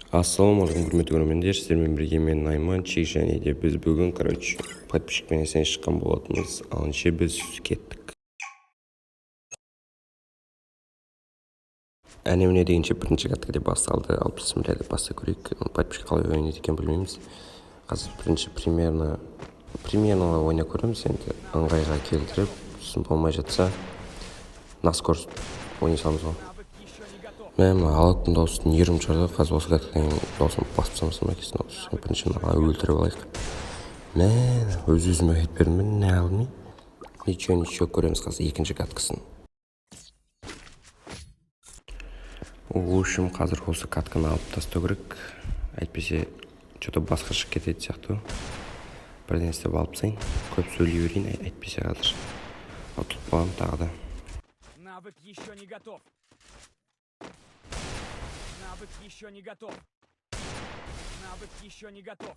Ассалаумағалейкум құрметті көрермендер, сіздермен бірге мен Найман Чик, және де біз бүгін подписчикпен есен шыққан болатынбыз. Алынше біз кеттік. Әне-міне дегенше бірінші катка деп басталды. Ал бісміллә деп баста көрейік. Подписчик қалай ойнайды екен білмейміз. Қазір бірінші примерно ойнап көреміз. Енді ыңғайға келтіріп, сосын болмай жатса наскор ойнай саламыз ғой. Мен алатын даусын ерім чарды, қазір осы кәттен даусын басып самысым әкесін осы. Бірінші өлтіріп алайық. Мен өз-өзіме айт бермін, не алмай. Ничего көреміз қазір екінші каткасын. В общем, қазір осы катканы алып тастау керек. Әйтпесе, что-то басқа шығып кетеді сияқты. Бірден істеп алып сайын. Көп сөйлей берейін, әйтпесе қазір. Ұтып қалам тағы да. Навык еще не готов. Навык еще не готов. Навык еще не готов.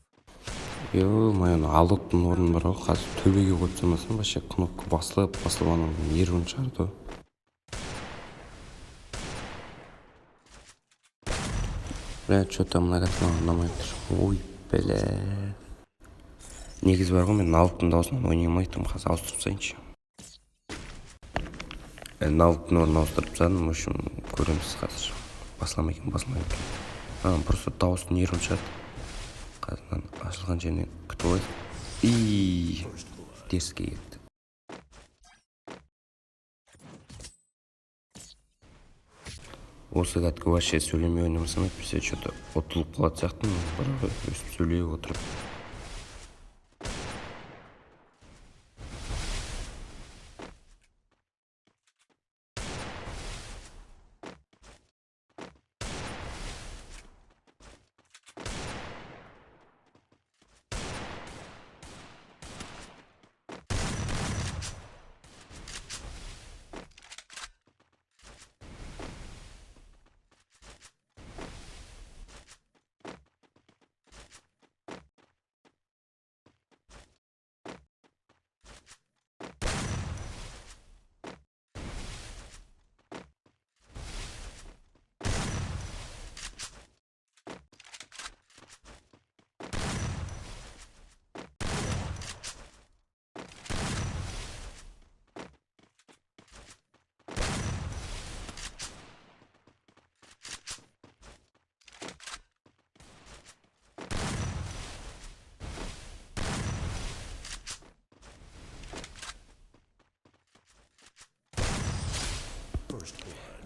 Ё-моё, алдықтың орны бар ғой, қазір төбеге қойып самасын, вообще кнопка басылып аның нервін шығарды. Бля, что-то мына катқан ұнамайды тұр. Ой, бля. Негіз бар ғой, мен алдықтың даусынан ойнай алмайтым, қазір ауыстырып сайыншы. Алдықтың орнын ауыстырып садым, үшін көреміз қазір. Басылам екен. Просто дауыстың нервін шығады. Қазірдан ашылған жерінен күтіп алайық. И теріске кетті. Осы кәткі вообще сөйлемей ойнамасам әйтпесе что-то ұтылып қалады сияқты, бірақ өстіп сөйлей отырып.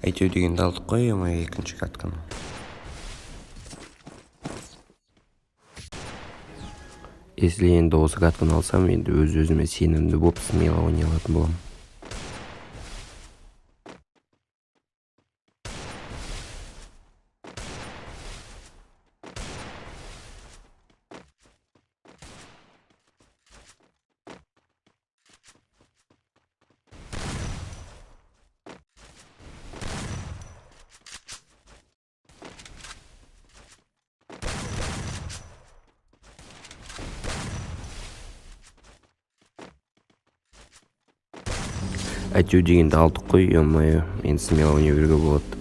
Әйтеу дегенді алдық қой, екінші катканы. Если енді осы катканы алсам, енді өз-өзіме сенімді болып смело ойнай алатын боламын. Әйтеу дегенді алдық қой, енді смело ойнай беруге болады.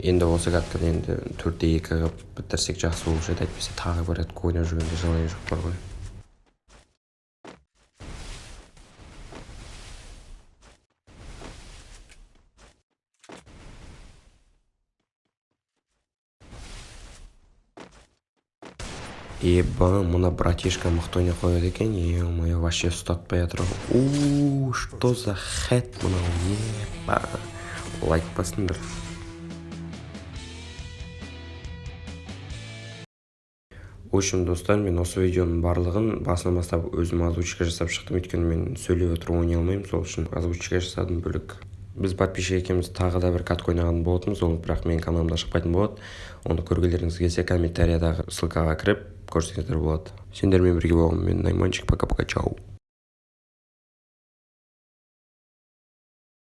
Енді осы катканы енді 4-2 бітірсек жақсы болушы еді, әйтпесе тағы бір катка ойнап жүргенде жалайы жоқ бар ғой. Еба, мұна братишка мықты ойнай қояды екен, ё-моё, вообще ұстатпай жатыр. Что за хэт мынау, еба. Лайк басыңдар. В общем, достар, мен осы видеоның барлығын басынан бастап өзім озвучка жасап шықтым, өйткені мен сөйлеп отырып ойнай алмаймын, сол үшін озвучка жасадым бөлек. Біз подписчик екеуміз тағы да бір катка ойнаған болатынбыз, ол бірақ менің каналымда шықпайтын болады. Оны көргілеріңіз келсе комментариядағы ссылкаға кіріп көрсеңіздер болады. Сендермен бірге болған мен Найманчик, пока-пока, чау.